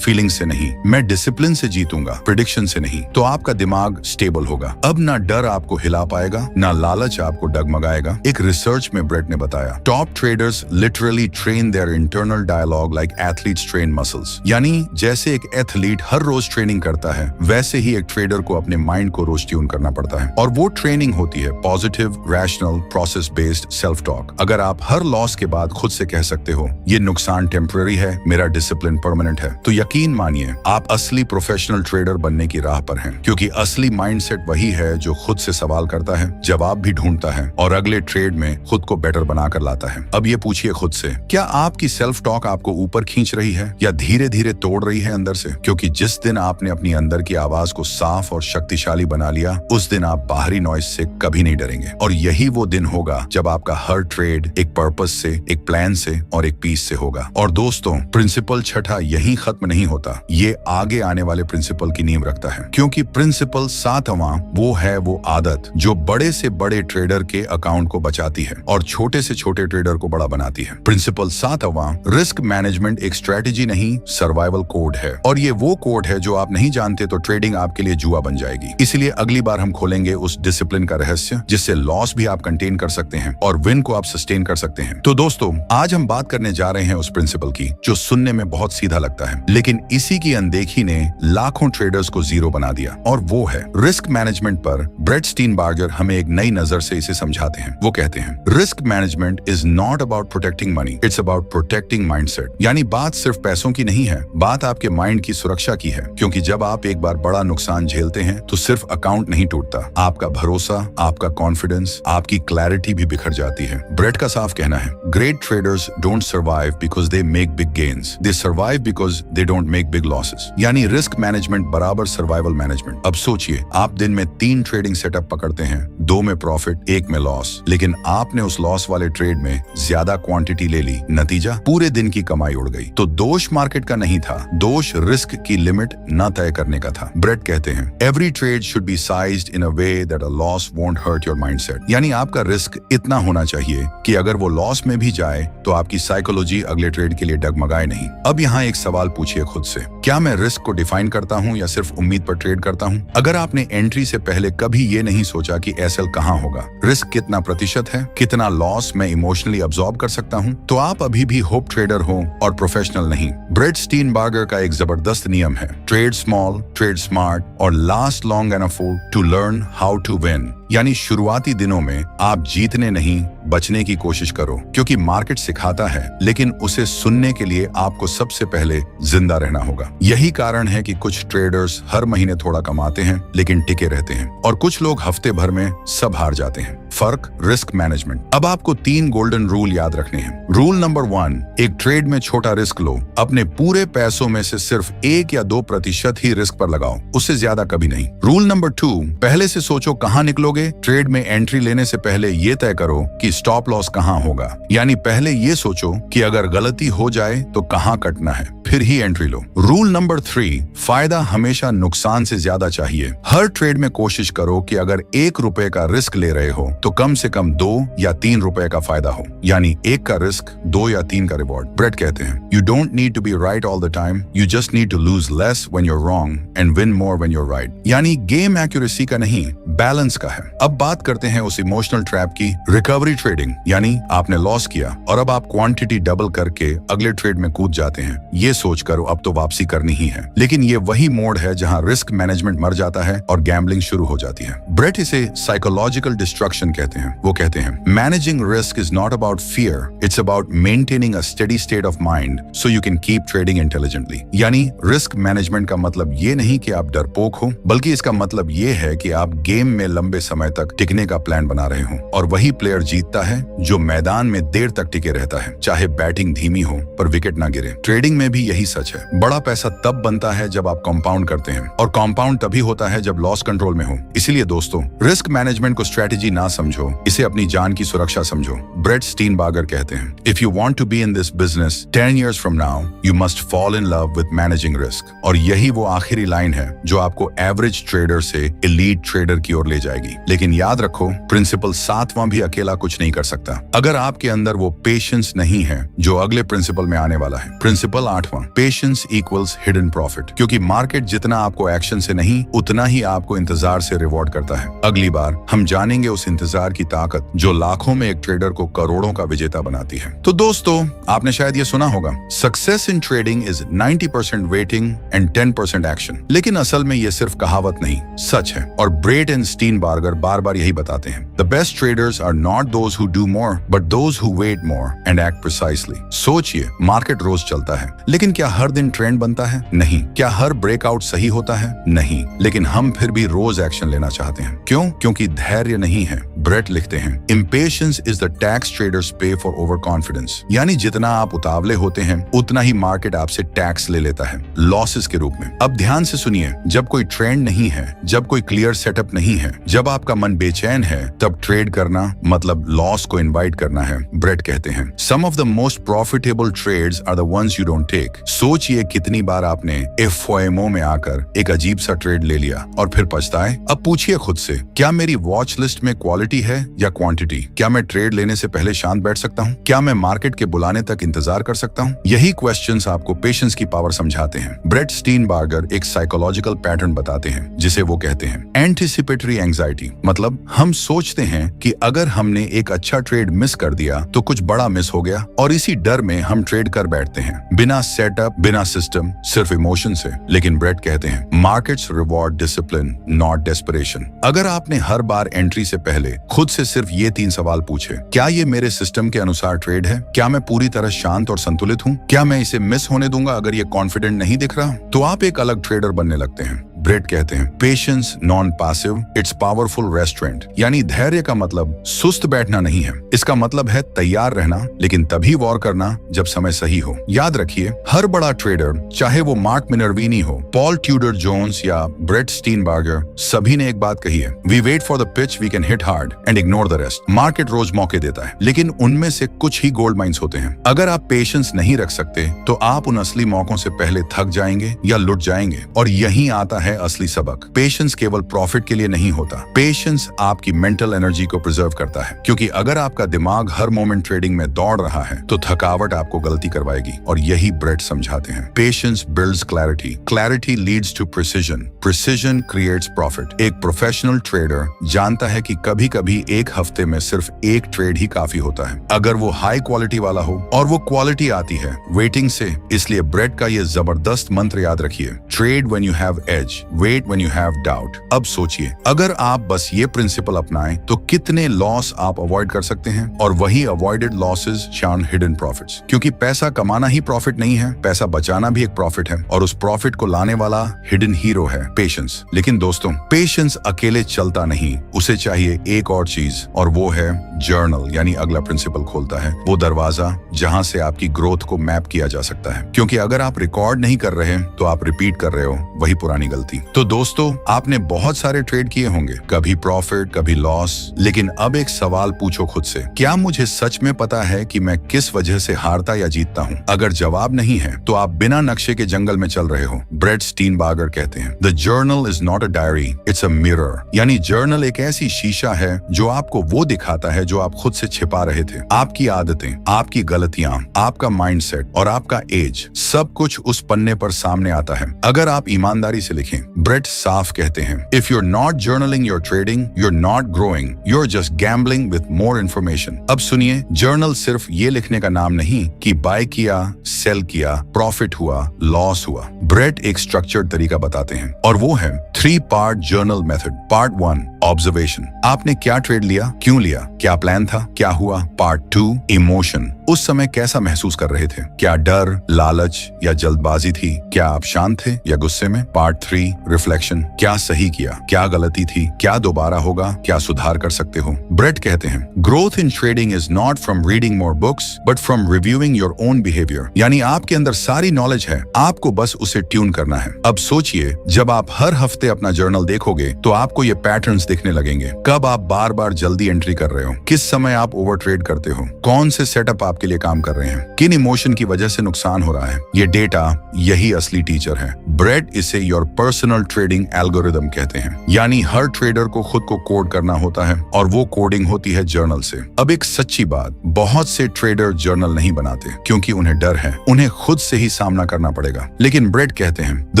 फीलिंग से नहीं, मैं डिसिप्लिन से जीतूंगा, प्रेडिक्शन से नहीं, तो आपका दिमाग स्टेबल होगा। अब ना डर आपको हिला पाएगा, ना लालच आपको डगमगाएगा। एक रिसर्च में ब्रेट ने बताया, top traders literally train their internal dialogue like athletes train muscles. यानी जैसे एक एथलीट हर रोज ट्रेनिंग करता है, वैसे ही एक ट्रेडर को अपने माइंड को रोज ट्यून करना पड़ता है। और वो ट्रेनिंग होती है positive, rational, process based self talk. अगर आप हर लॉस के बाद खुद से कह सकते हो, ये नुकसान टेम्पररी है, मेरा डिसिप्लिन परमानेंट है, तो यकीन मानिए आप असली प्रोफेशनल ट्रेडर बनने की राह पर हैं। क्योंकि असली माइंडसेट वही है जो खुद से सवाल करता है, जवाब भी ढूंढता है और अगले ट्रेड में खुद को बेटर बनाकर लाता है। अब ये पूछिए खुद से, क्या आपकी सेल्फ टॉक आपको ऊपर खींच रही है या धीरे धीरे तोड़ रही है अंदर से? क्योंकि जिस दिन आपने अपनी अंदर की आवाज को साफ और शक्तिशाली बना लिया, उस दिन आप बाहरी नॉइज से कभी नहीं डरेंगे। और यही वो दिन होगा जब आपका हर ट्रेड एक पर्पस से, एक प्लान से और एक पीस से होगा। और दोस्तों, प्रिंसिपल छठा यही खत्म नहीं होता, ये आगे आने वाले प्रिंसिपल की नींव रखता है। क्योंकि प्रिंसिपल सातवां वो है वो आदत जो बड़े से बड़े ट्रेडर के अकाउंट को बचाती है और छोटे से छोटे ट्रेडर को बड़ा बनाती है। प्रिंसिपल सातवां, रिस्क मैनेजमेंट एक स्ट्रेटेजी नहीं, सर्वाइवल कोड है। और ये वो कोड है जो आप नहीं जानते तो ट्रेडिंग आपके लिए जुआ बन जाएगी। इसलिए अगली बार हम खोलेंगे उस डिसिप्लिन का रहस्य जिससे लॉस भी आप कंटेन कर सकते हैं और विन को आप सस्टेन कर सकते हैं। तो दोस्तों, आज हम बात करने जा रहे हैं उस प्रिंसिपल की जो सुनने में बहुत सीधा लगता है, लेकिन इसी की अनदेखी ने लाखों ट्रेडर्स को जीरो बना दिया। और वो है रिस्क मैनेजमेंट। पर ब्रेट स्टीनबार्गर हमें एक नई नजर से इसे समझाते हैं। वो कहते हैं, risk management is not about protecting money, it's about protecting mindset. यानी बात सिर्फ पैसों की नहीं है, बात आपके माइंड की सुरक्षा की है। क्योंकि जब आप एक बार बड़ा नुकसान झेलते हैं तो सिर्फ अकाउंट नहीं टूटता, आपका भरोसा, आपका कॉन्फिडेंस, आपकी क्लैरिटी भी बिखर जाती है। ब्रेट का साफ कहना है, great traders don't survive because they make big gains, they survive because they don't make big losses. यानी रिस्क मैनेजमेंट बराबर सर्वाइवल मैनेजमेंट। अब सोचिए, आप दिन में 3 ट्रेडिंग सेटअप पकड़ते हैं, 2 में प्रॉफिट, 1 में लॉस, लेकिन आपने उस लॉस वाले ट्रेड में ज्यादा क्वांटिटी ले ली, नतीजा पूरे दिन की कमाई उड़ गई। तो दोष मार्केट का नहीं था, दोष रिस्क की लिमिट न तय करने का था। ब्रेट कहते हैं, every trade should be sized in a way that a loss won't hurt your mindset. यानी आपका रिस्क इतना होना चाहिए कि अगर वो लॉस में भी जाए तो आपकी साइकोलॉजी अगले ट्रेड के लिए डगमगाए नहीं। अब यहाँ एक सवाल पूछिए खुद से, क्या मैं रिस्क को डिफाइन करता हूँ या सिर्फ उम्मीद पर ट्रेड करता हूँ? अगर आपने एंट्री से पहले कभी ये नहीं सोचा कि एसएल कहाँ होगा, रिस्क कितना प्रतिशत है, कितना लॉस मैं इमोशनली अब्सॉर्ब कर सकता हूँ, तो आप अभी भी होप ट्रेडर हो और प्रोफेशनल नहीं। ब्रेट स्टीनबार्गर का एक जबरदस्त नियम है, ट्रेड स्मॉल, ट्रेड स्मार्ट और last long enough to learn how to win. यानी शुरुआती दिनों में आप जीतने नहीं, बचने की कोशिश करो, क्योंकि मार्केट सिखाता है, लेकिन उसे सुनने के लिए आपको सबसे पहले जिंदा रहना होगा। यही कारण है कि कुछ ट्रेडर्स हर महीने थोड़ा कमाते हैं लेकिन टिके रहते हैं और कुछ लोग हफ्ते भर में सब हार जाते हैं। फर्क, रिस्क मैनेजमेंट। अब आपको 3 गोल्डन रूल याद रखने हैं। रूल नंबर 1, एक ट्रेड में छोटा रिस्क लो, अपने पूरे पैसों में से सिर्फ 1 या 2% ही रिस्क पर लगाओ, उससे ज्यादा कभी नहीं। रूल नंबर 2, पहले से सोचो कहां निकलोगे। ट्रेड में एंट्री लेने से पहले ये तय करो कि स्टॉप लॉस कहां होगा। यानी पहले ये सोचो कि अगर गलती हो जाए तो कहां कटना है, फिर ही एंट्री लो। रूल नंबर 3, फायदा हमेशा नुकसान से ज्यादा चाहिए। हर ट्रेड में कोशिश करो कि अगर 1 रुपए का रिस्क ले रहे हो तो कम से कम 2 या 3 रुपए का फायदा हो। यानी 1 का रिस्क, 2 या 3 का रिवॉर्ड। ब्रेट कहते हैं, you don't need to be right all the time, you just need to lose less when you are wrong and win more when you are right. यानी गेम एक्यूरेसी का नहीं, balance का है। अब बात करते हैं उस इमोशनल ट्रैप की, रिकवरी ट्रेडिंग। यानी आपने लॉस किया और अब आप क्वांटिटी डबल करके अगले ट्रेड में कूद जाते हैं, ये सोचकर अब तो वापसी करनी ही है। लेकिन ये वही मोड है जहां रिस्क मैनेजमेंट मर जाता है और गैम्बलिंग शुरू हो जाती है। ब्रेट इसे साइकोलॉजिकल डिस्ट्रक्शन कहते हैं। वो कहते हैं, managing risk is not about fear, it's about maintaining a steady state of mind so you can keep trading intelligently. यानी रिस्क मैनेजमेंट का मतलब ये नहीं कि आप डरपोक हो, बल्कि इसका मतलब ये है कि आप गेम में लंबे समय तक टिकने का प्लान बना रहे हो। और वही प्लेयर जीतता है जो मैदान में देर तक टिके रहता है, चाहे बैटिंग धीमी हो पर विकेट ना गिरे। ट्रेडिंग में भी यही सच है। बड़ा पैसा तब बनता है जब आप कंपाउंड करते हैं, और कंपाउंड तभी होता है जब लॉस कंट्रोल में हो। इसीलिए दोस्तों, रिस्क मैनेजमेंट को स्ट्रेटेजी ना समझो, इसे अपनी जान की सुरक्षा समझो। ब्रेट स्टीनबार्गर कहते हैं, if you want to be in this business 10 years from now, you must fall in love with managing risk। और यही वो आखिरी लाइन है जो आपको एवरेज ट्रेडर से एलीट ट्रेडर की ओर ले जाएगी। लेकिन याद रखो, प्रिंसिपल 7वां भी अकेला कुछ नहीं कर सकता। अगर आपके अंदर वो पेशेंस नहीं है जो अगले प्रिंसिपल में आने वाला है। प्रिंसिपल 8वां, पेशेंस इक्वल्स हिडन प्रॉफिट। क्योंकि मार्केट जितना आपको एक्शन से नहीं, उतना ही आपको इंतजार से रिवॉर्ड करता है। अगली बार हम जानेंगे उस इंतजार की ताकत जो लाखों में एक ट्रेडर को करोड़ों का विजेता बनाती है। तो दोस्तों, आपने शायद ये सुना होगा, success in trading is 90% waiting and 10% action. लेकिन असल में ये सिर्फ कहावत नहीं, सच है। और ब्रेट एंड स्टीनबार्गर बार बार यही बताते हैं, the best traders are not those who do more but those who wait more and act precisely. सोचिए, मार्केट रोज चलता है, लेकिन क्या हर दिन ट्रेंड बनता है? नहीं। क्या हर ब्रेकआउट सही होता है? नहीं। लेकिन हम फिर भी रोज एक्शन लेना चाहते हैं। क्यों? क्योंकि धैर्य नहीं है। ब्रेट लिखते हैं, impatience is the tax traders पे फॉर ओवर कॉन्फिडेंस। यानी जितना आप उतावले होते हैं, उतना ही मार्केट आपसे टैक्स ले लेता है, लॉसेस के रूप में। अब ध्यान से सुनिए, जब कोई ट्रेंड नहीं है, जब कोई क्लियर सेटअप नहीं है, जब आपका मन बेचैन है, तब ट्रेड करना मतलब लॉस को इनवाइट करना है। ब्रेट कहते हैं, some of the most profitable trades are the ones you don't take. सोचिए कितनी बार आपने एफओएमओ में आकर एक अजीब सा ट्रेड ले लिया और फिर पछताए। अब पूछिए खुद से, क्या मेरी वॉच लिस्ट में क्वालिटी है या क्वांटिटी? क्या मैं ट्रेड लेने से पहले शांत बैठ सकता हूँ? क्या मैं मार्केट के बुलाने तक इंतजार कर सकता हूँ? यही क्वेश्चंस आपको पेशेंस की पावर समझाते हैं। ब्रेट स्टीनबार्गर एक साइकोलॉजिकल पैटर्न बताते हैं जिसे वो कहते हैं एंटिसिपेटरी एंजाइटी। मतलब हम सोचते हैं कि अगर हमने एक अच्छा ट्रेड मिस कर दिया तो कुछ बड़ा मिस हो गया, और इसी डर में हम ट्रेड कर बैठते हैं, बिना सेटअप, बिना सिस्टम, सिर्फ इमोशन से। लेकिन ब्रेट कहते हैं, markets reward discipline not desperation. अगर आपने हर बार एंट्री से पहले खुद से सिर्फ ये 3 सवाल पूछे, क्या ये मेरे सिस्टम के अनुसार ट्रेड है? क्या मैं पूरी तरह शांत और संतुलित हूँ? क्या मैं इसे मिस होने दूंगा अगर ये कॉन्फिडेंट नहीं दिख रहा? तो आप एक अलग ट्रेडर बनने लगते हैं। ब्रेट कहते हैं, patience non passive, it's powerful restaurant. यानी धैर्य का मतलब सुस्त बैठना नहीं है, इसका मतलब है तैयार रहना, लेकिन तभी वॉर करना जब समय सही हो। याद रखिए, हर बड़ा ट्रेडर, चाहे वो मार्क मिनर्विनी हो, पॉल ट्यूडर जोन्स या ब्रेट स्टीनबार्गर, सभी ने एक बात कही है, we wait for the pitch we can hit hard and ignore the rest. Market रोज मौके देता है, लेकिन उनमें से कुछ ही गोल्ड माइंस होते हैं। अगर आप पेशेंस नहीं रख सकते तो आप उन असली मौकों से पहले थक जाएंगे या लुट जाएंगे। और यही आता है असली सबक। पेशेंस केवल प्रॉफिट के लिए नहीं होता, पेशेंस आपकी मेंटल एनर्जी को प्रिजर्व करता है। क्योंकि अगर आपका दिमाग हर मोमेंट ट्रेडिंग में दौड़ रहा है तो थकावट आपको गलती करवाएगी। और यही ब्रेट समझाते हैं, patience builds clarity, clarity leads to precision, precision creates profit. एक प्रोफेशनल ट्रेडर जानता है कि कभी कभी एक हफ्ते में सिर्फ एक ट्रेड ही काफी होता है, अगर वो हाई क्वालिटी वाला हो, और वो क्वालिटी आती है वेटिंग से। इसलिए ब्रेट का ये जबरदस्त मंत्र याद रखिए, trade when you have edge, wait when you have doubt। अब सोचिए, अगर आप बस ये प्रिंसिपल अपनाएं तो कितने लॉस आप अवॉइड कर सकते हैं। और वही अवॉइडेड लॉसेस शाउंड हिडन प्रॉफिट्स। क्योंकि पैसा कमाना ही प्रॉफिट नहीं है, पैसा बचाना भी एक प्रॉफिट है, और उस प्रॉफिट को लाने वाला हिडन हीरो है पेशेंस। लेकिन दोस्तों, पेशेंस अकेले चलता नहीं, उसे चाहिए एक और चीज, और वो है जर्नल। यानी अगला प्रिंसिपल खोलता है वो दरवाजा जहां से आपकी ग्रोथ को मैप किया जा सकता है। क्योंकि अगर आप रिकॉर्ड नहीं कर रहे तो आप रिपीट कर रहे हो वही पुरानी गलती। तो दोस्तों, आपने बहुत सारे ट्रेड किए होंगे, कभी प्रॉफिट, कभी लॉस। लेकिन अब एक सवाल पूछो खुद से, क्या मुझे सच में पता है कि मैं किस वजह से हारता या जीतता हूँ? अगर जवाब नहीं है तो आप बिना नक्शे के जंगल में चल रहे हो। ब्रेट स्टीनबार्गर कहते हैं, the journal is not a diary, it's a mirror. यानी जर्नल एक ऐसी शीशा है जो आपको वो दिखाता है जो आप खुद से छिपा रहे थे। आपकी आदतें, आपकी गलतियां, आपका माइंडसेट और आपका एज, सब कुछ उस पन्ने पर सामने आता है अगर आप ईमानदारी से लिखें। ब्रेट साफ कहते हैं, if you're not journaling your trading, you're not growing, you're just gambling with more information. अब सुनिए, जर्नल सिर्फ ये लिखने का नाम नहीं कि बाय किया, सेल किया, प्रॉफिट हुआ, लॉस हुआ। ब्रेट एक स्ट्रक्चर्ड तरीका बताते हैं, और वो है 3-part journal method. Part 1, observation, आपने क्या ट्रेड लिया, क्यों लिया, क्या प्लान था, क्या हुआ। पार्ट 2, इमोशन, उस समय कैसा महसूस कर रहे थे? क्या डर, लालच या जल्दबाजी थी? क्या आप शांत थे या गुस्से में? Part 3 reflection. क्या सही किया, क्या गलती थी, क्या दोबारा होगा, क्या सुधार कर सकते हो? ब्रेट कहते हैं growth in trading is not from reading more books but from reviewing your own behaviour. यानी आपके अंदर सारी नॉलेज है, आपको बस उसे ट्यून करना है। अब सोचिए, जब आप हर हफ्ते अपना जर्नल देखोगे तो आपको ये पैटर्न्स दिखने लगेंगे। कब आप बार बार जल्दी एंट्री कर रहे हो, किस समय आप ओवर ट्रेड करते हो, कौन से सेटअप आपके लिए काम कर रहे हैं, किन इमोशन की वजह से नुकसान हो रहा है। ये डेटा यही असली टीचर है। ब्रेट इसे योर पर्सनल ट्रेडिंग एल्गोरिदम कहते हैं। यानी हर ट्रेडर को खुद को कोड करना होता है और वो कोडिंग होती है जर्नल से। अब एक सच्ची बात, बहुत से ट्रेडर जर्नल नहीं बनाते क्योंकि उन्हें डर है, उन्हें खुद से ही सामना करना पड़ेगा। लेकिन ब्रेट कहते हैं the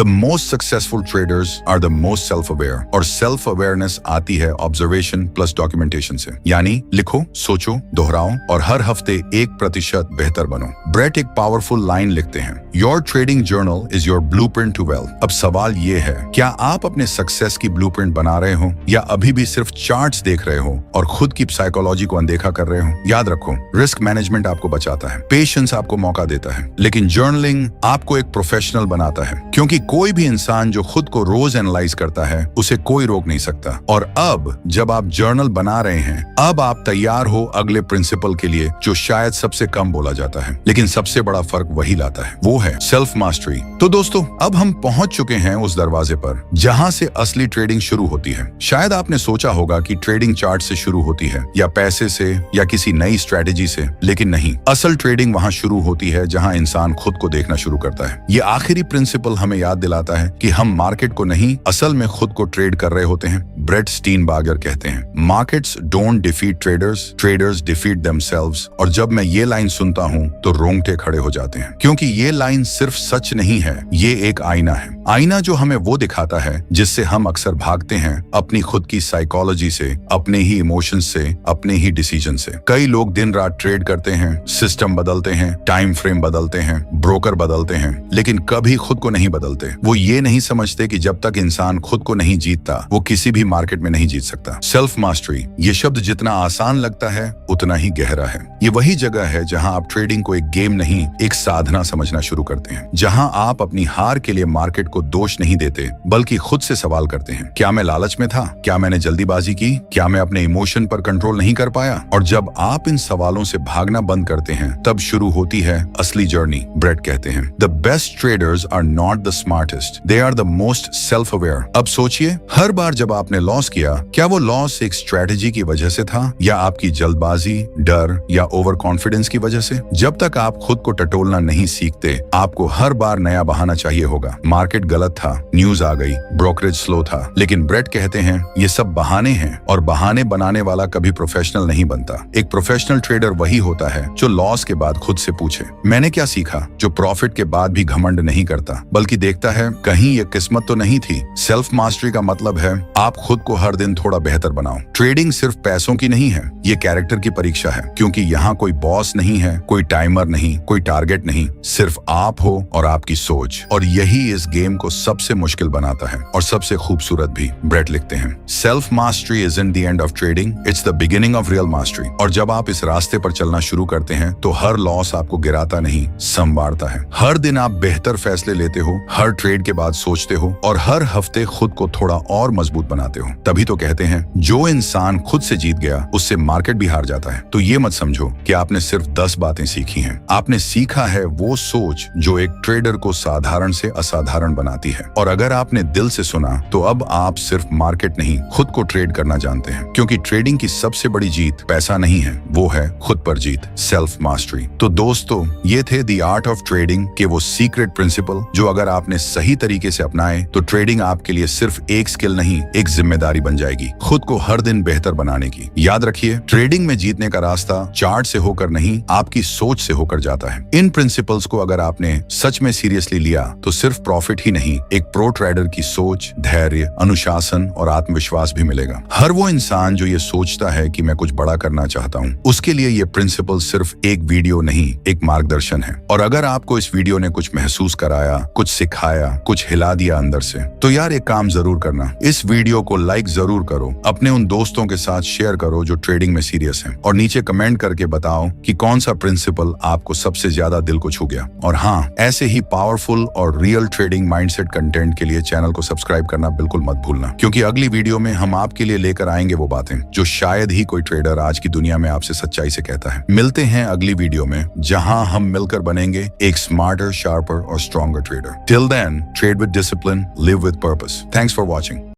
most successful traders are the most self aware, और सेल्फ अवेयरनेस आती है ऑब्जर्वेशन प्लस डॉक्यूमेंटेशन से। यानी लिखो, सोचो, दोहराओ और हर हफ्ते 1% बेहतर बनो। ब्रेट एक पावरफुल लाइन लिखते हैं, your trading journal is your blueprint to wealth. अब सवाल ये है, क्या आप अपने सक्सेस की ब्लूप्रिंट बना रहे हो या अभी भी सिर्फ चार्ट्स देख रहे हो और खुद की साइकोलॉजी को अनदेखा कर रहे हो? याद रखो, रिस्क मैनेजमेंट आपको बचाता है, पेशेंस आपको मौका देता है, लेकिन जर्नलिंग आपको एक प्रोफेशनल बनाता है। क्योंकि कोई भी इंसान जो खुद को रोज एनालाइज करता है, उसे कोई रोक नहीं सकता। और अब जब आप जर्नल बना रहे हैं, अब आप तैयार हो अगले प्रिंसिपल के लिए जो शायद सबसे कम बोला जाता है, लेकिन सबसे बड़ा फर्क वही लाता है, वो है सेल्फ मास्टरी। तो दोस्तों, अब हम पहुंच चुके हैं उस दरवाजे पर जहां से असली ट्रेडिंग शुरू होती है। शायद आपने सोचा होगा कि ट्रेडिंग चार्ट से शुरू होती है या पैसे से या किसी नई स्ट्रेटेजी से, लेकिन नहीं। असल ट्रेडिंग वहां शुरू होती है जहां इंसान खुद को देखना शुरू करता है। ये आखिरी प्रिंसिपल हमें याद दिलाता है कि हम मार्केट को नहीं, असल में खुद को ट्रेड कर रहे होते हैं। ब्रेट स्टीनबार्गर कहते हैं markets don't defeat traders, traders defeat themselves. और जब मैं ये लाइन सुनता हूँ तो रोंगटे खड़े हो जाते हैं, क्योंकि ये लाइन सिर्फ सच नहीं है, ये एक आईना है। आईना जो हमें वो दिखाता है जिससे हम अक्सर भागते हैं, अपनी खुद की साइकोलॉजी से, अपने ही इमोशंस से, अपने ही डिसीजन से। कई लोग दिन रात ट्रेड करते हैं, सिस्टम बदलते हैं, टाइम फ्रेम बदलते हैं, ब्रोकर बदलते हैं, लेकिन कभी खुद को नहीं बदलते। वो ये नहीं समझते कि जब तक इंसान खुद को नहीं जीतता, वो किसी भी मार्केट में नहीं जीत सकता। सेल्फ मास्टरी, ये शब्द जितना आसान लगता है उतना ही गहरा है। ये वही जगह है जहां आप ट्रेडिंग को एक गेम नहीं, एक साधना समझना शुरू करते हैं, जहां आप अपनी हार के लिए मार्केट को दोष नहीं देते, बल्कि खुद से सवाल करते हैं, क्या मैं लालच में था? क्या मैंने जल्दीबाजी की? क्या मैं अपने इमोशन पर कंट्रोल नहीं कर पाया? और जब आप इन सवालों से भागना बंद करते हैं, तब शुरू होती है असली जर्नी। ब्रेट कहते हैं the best traders are not the smartest, they are the most self aware. अब सोचिए, हर बार जब आपने लॉस किया, क्या वो लॉस एक स्ट्रेटेजी की वजह से था या आपकी जल्दबाजी, डर या ओवर कॉन्फिडेंस की वजह से? जब तक आप खुद को टटोलना नहीं सीखते, आपको हर बार नया बहाना चाहिए होगा। मार्केट गलत था, न्यूज आ गई, ब्रोकरेज स्लो था। लेकिन ब्रेट कहते हैं ये सब बहाने हैं, और बहाने बनाने वाला कभी प्रोफेशनल नहीं बनता। एक प्रोफेशनल ट्रेडर वही होता है जो लॉस के बाद खुद से पूछे, मैंने क्या सीखा? जो प्रॉफिट के बाद भी घमंड नहीं करता, बल्कि देखता है कहीं ये किस्मत तो नहीं थी। सेल्फ मास्टरी का मतलब है आप खुद को हर दिन थोड़ा बेहतर बनाओ। ट्रेडिंग सिर्फ पैसों की नहीं है, ये कैरेक्टर की परीक्षा है, क्योंकि यहाँ कोई बॉस नहीं है, कोई टाइमर नहीं, कोई टारगेट नहीं, सिर्फ आप हो और आपकी सोच। और यही इस गेम को सबसे मुश्किल बनाता है और सबसे खूबसूरत भी। ब्रेट लिखते हैं self mastery isn't the end of trading, it's the beginning of real mastery. और जब आप इस रास्ते पर चलना शुरू करते हैं, तो हर लॉस आपको गिराता नहीं, संवारता है। हर दिन आप बेहतर फैसले लेते हो, हर ट्रेड के बाद सोचते हो और हर हफ्ते खुद को थोड़ा और मजबूत बनाते हो। तभी तो कहते हैं जो इंसान खुद से जीत गया, उससे मार्केट भी हार जाता है। तो ये मत समझो कि आपने सिर्फ 10 बातें सीखी हैं, आपने सीखा है वो सोच जो एक ट्रेडर को साधारण से असाधारण बनाती है। और अगर आपने दिल से सुना, तो अब आप सिर्फ मार्केट नहीं, खुद को ट्रेड करना जानते हैं। क्योंकि ट्रेडिंग की सबसे बड़ी जीत पैसा नहीं है, वो है खुद पर जीत, सेल्फ मास्टरी। तो दोस्तों, ये थे द आर्ट ऑफ ट्रेडिंग के वो सीक्रेट प्रिंसिपल जो अगर आपने सही तरीके से अपनाए, तो ट्रेडिंग आपके लिए सिर्फ एक स्किल नहीं, एक जिम्मेदारी बन जाएगी, खुद को हर दिन बेहतर बनाने की। याद रखिए, ट्रेडिंग में जीतने का रास्ता चार्ट से होकर नहीं, आपकी सोच से होकर जाता है। इन प्रिंसिपल्स को अगर आपने सच में सीरियसली लिया, तो सिर्फ प्रॉफिट ही नहीं, एक प्रो ट्रेडर की सोच, धैर्य, अनुशासन और आत्मविश्वास भी मिलेगा। हर वो इंसान जो ये सोचता है कि मैं कुछ बड़ा करना चाहता हूँ, उसके लिए ये प्रिंसिपल सिर्फ एक वीडियो नहीं, एक मार्गदर्शन है। और अगर आपको इस वीडियो ने कुछ महसूस कराया, कुछ सिखाया, कुछ हिला दिया अंदर से, तो यार एक काम जरूर करना, इस वीडियो को लाइक जरूर करो, अपने उन दोस्तों के साथ शेयर करो जो ट्रेडिंग में सीरियस हैं, और नीचे कमेंट करके बताओ कि कौन सा प्रिंसिपल आपको सबसे ज्यादा दिल को छू गया। और हाँ, ऐसे ही पावरफुल और रियल ट्रेडिंग माइंडसेट कंटेंट के लिए चैनल को सब्सक्राइब करना बिल्कुल मत भूलना, क्योंकि अगली वीडियो में हम आपके लिए लेकर आएंगे वो बातें जो शायद ही कोई ट्रेडर आज की दुनिया में आपसे सच्चाई से कहता है। मिलते हैं अगली वीडियो में, जहां हम मिलकर बनेंगे एक स्मार्टर, शार्पर और stronger trader. Till then, trade with discipline, live with purpose. Thanks for watching.